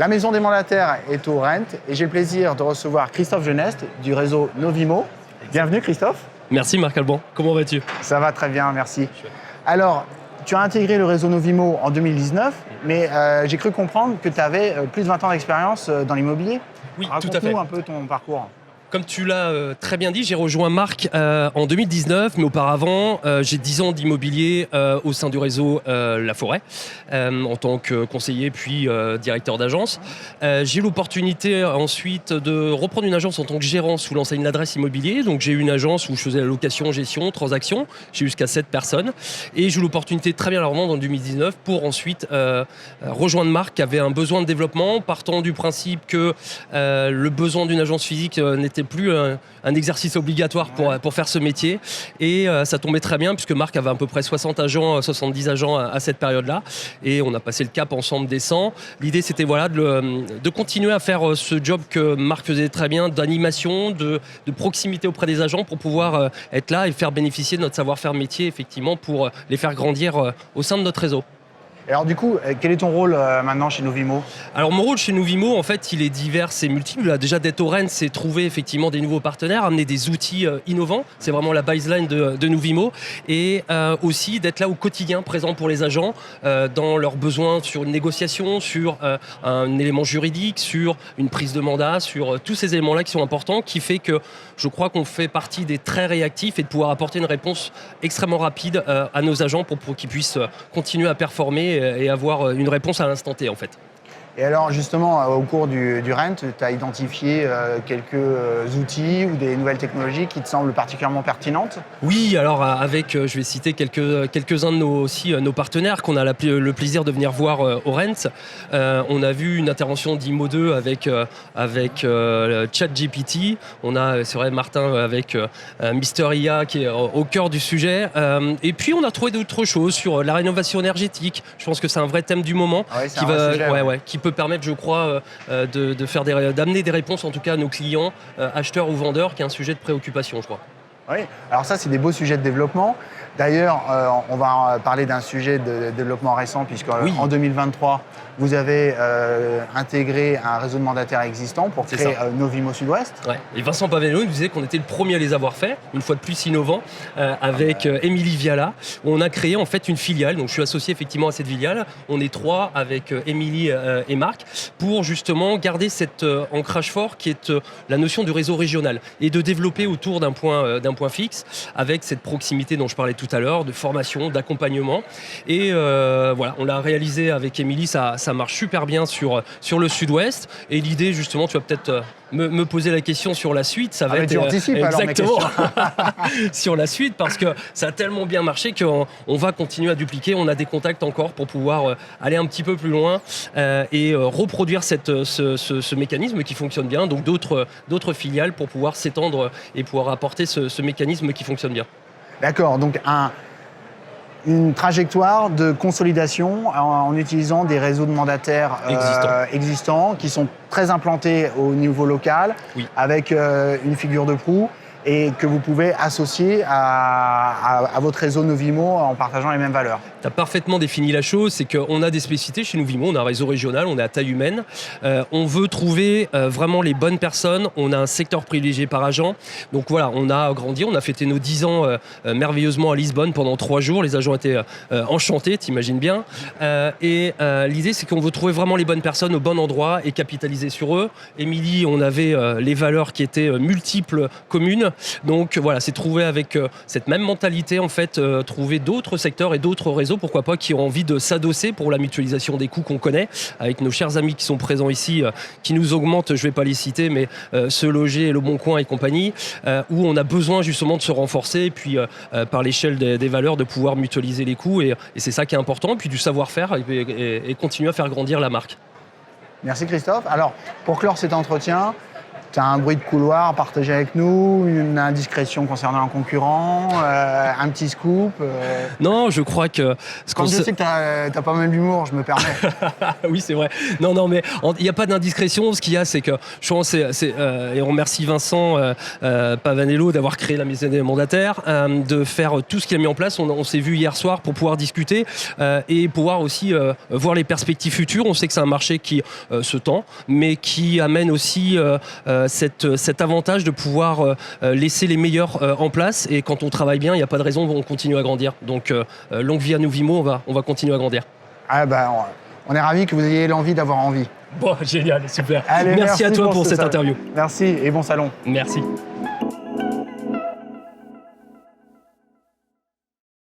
La maison des mandataires est au Rent et j'ai le plaisir de recevoir Christophe Geneste du réseau Novimo. Bienvenue Christophe. Merci Marc Alban, comment vas-tu? Ça va très bien, merci. Alors, tu as intégré le réseau Novimo en 2019, mais j'ai cru comprendre que tu avais plus de 20 ans d'expérience dans l'immobilier. Oui, tout à fait. Raconte-nous un peu ton parcours. Comme tu l'as très bien dit, j'ai rejoint Marc en 2019, mais auparavant, j'ai 10 ans d'immobilier au sein du réseau La Forêt, en tant que conseiller puis directeur d'agence. J'ai eu l'opportunité ensuite de reprendre une agence en tant que gérant sous l'enseigne L'Adresse Immobilier. Donc j'ai eu une agence où je faisais la location, gestion, transaction. J'ai eu jusqu'à 7 personnes. Et j'ai eu l'opportunité de très bien la revendre en 2019 pour ensuite rejoindre Marc qui avait un besoin de développement, partant du principe que le besoin d'une agence physique n'était plus un exercice obligatoire pour faire ce métier. Et ça tombait très bien puisque Marc avait à peu près 60 agents, 70 agents à cette période-là. Et on a passé le cap ensemble des 100. L'idée, c'était voilà, de continuer à faire ce job que Marc faisait très bien, d'animation, de proximité auprès des agents pour pouvoir être là et faire bénéficier de notre savoir-faire métier, effectivement, pour les faire grandir au sein de notre réseau. Et alors du coup, quel est ton rôle maintenant chez Novimo? Alors mon rôle chez Novimo, en fait, il est divers et multiple. Là, déjà d'être au Rennes, c'est trouver effectivement des nouveaux partenaires, amener des outils innovants. C'est vraiment la baseline de Novimo. Et aussi d'être là au quotidien, présent pour les agents, dans leurs besoins sur une négociation, sur un élément juridique, sur une prise de mandat, sur tous ces éléments-là qui sont importants, qui fait que je crois qu'on fait partie des très réactifs et de pouvoir apporter une réponse extrêmement rapide à nos agents pour qu'ils puissent continuer à performer et avoir une réponse à l'instant T en fait. Et alors justement, au cours du Rent, tu as identifié quelques outils ou des nouvelles technologies qui te semblent particulièrement pertinentes? Oui, alors avec, je vais citer quelques-uns de nos partenaires qu'on a le plaisir de venir voir au Rent. On a vu une intervention d'Imo2 avec ChatGPT. On a, c'est vrai, Martin avec Mister IA qui est au cœur du sujet. Et puis on a trouvé d'autres choses sur la rénovation énergétique. Je pense que c'est un vrai thème du moment qui peut permettre, je crois, d'amener des réponses en tout cas à nos clients, acheteurs ou vendeurs, qui est un sujet de préoccupation, je crois. Oui, alors ça, c'est des beaux sujets de développement. D'ailleurs, on va parler d'un sujet de développement récent, puisqu'en 2023, vous avez intégré un réseau de mandataires existant pour créer Novimo Sud-Ouest. Ouais. Et Vincent Pavello nous disait qu'on était le premier à les avoir fait, une fois de plus innovant, avec Émilie Viala, où on a créé en fait une filiale. Donc je suis associé effectivement à cette filiale. On est 3 avec Émilie et Marc pour justement garder cet ancrage fort qui est la notion du réseau régional et de développer autour d'un point fixe avec cette proximité dont je parlais tout à l'heure, de formation, d'accompagnement. Et voilà, on l'a réalisé avec Émilie, ça marche super bien sur le Sud-Ouest. Et l'idée, justement, tu vas peut-être me poser la question sur la suite. Ça va être tu anticipes alors mes questions. Sur la suite, parce que ça a tellement bien marché qu'on va continuer à dupliquer. On a des contacts encore pour pouvoir aller un petit peu plus loin et reproduire ce mécanisme qui fonctionne bien. Donc d'autres filiales pour pouvoir s'étendre et pouvoir apporter ce mécanisme qui fonctionne bien. D'accord, donc une trajectoire de consolidation en utilisant des réseaux de mandataires existants qui sont très implantés au niveau local, avec une figure de proue et que vous pouvez associer à votre réseau Novimo en partageant les mêmes valeurs. Tu as parfaitement défini la chose, c'est qu'on a des spécificités chez Novimo, on a un réseau régional, on est à taille humaine, on veut trouver vraiment les bonnes personnes, on a un secteur privilégié par agent, donc voilà, on a grandi, on a fêté nos 10 ans merveilleusement à Lisbonne pendant 3 jours, les agents étaient enchantés, t'imagines bien, et l'idée c'est qu'on veut trouver vraiment les bonnes personnes au bon endroit et capitaliser sur eux. Émilie, on avait les valeurs qui étaient multiples, communes, donc voilà, c'est trouver avec cette même mentalité en fait, trouver d'autres secteurs et d'autres réseaux, pourquoi pas, qui ont envie de s'adosser pour la mutualisation des coûts qu'on connaît, avec nos chers amis qui sont présents ici, qui nous augmentent, je ne vais pas les citer, mais Se Loger, Le Bon Coin et compagnie, où on a besoin justement de se renforcer, et puis par l'échelle des valeurs, de pouvoir mutualiser les coûts, et c'est ça qui est important, et puis du savoir-faire, et continuer à faire grandir la marque. Merci Christophe. Alors, pour clore cet entretien, Tu as un bruit de couloir partagé avec nous, une indiscrétion concernant un concurrent, un petit scoop Non, je crois que... Quand je sais que tu as pas mal d'humour, je me permets. Oui, c'est vrai. Non, mais il n'y a pas d'indiscrétion. Ce qu'il y a, c'est que je pense, et on remercie Vincent Pavanello d'avoir créé la maison des mandataires, de faire tout ce qu'il a mis en place. On s'est vu hier soir pour pouvoir discuter et pouvoir aussi voir les perspectives futures. On sait que c'est un marché qui se tend, mais qui amène aussi cet avantage de pouvoir laisser les meilleurs en place. Et quand on travaille bien, il n'y a pas de raison, on continue à grandir. Donc, longue vie à Novimo, on va continuer à grandir. Ah ben, on est ravis que vous ayez l'envie d'avoir envie. Bon, génial, super. Allez, merci à toi pour cette interview. Merci et bon salon. Merci.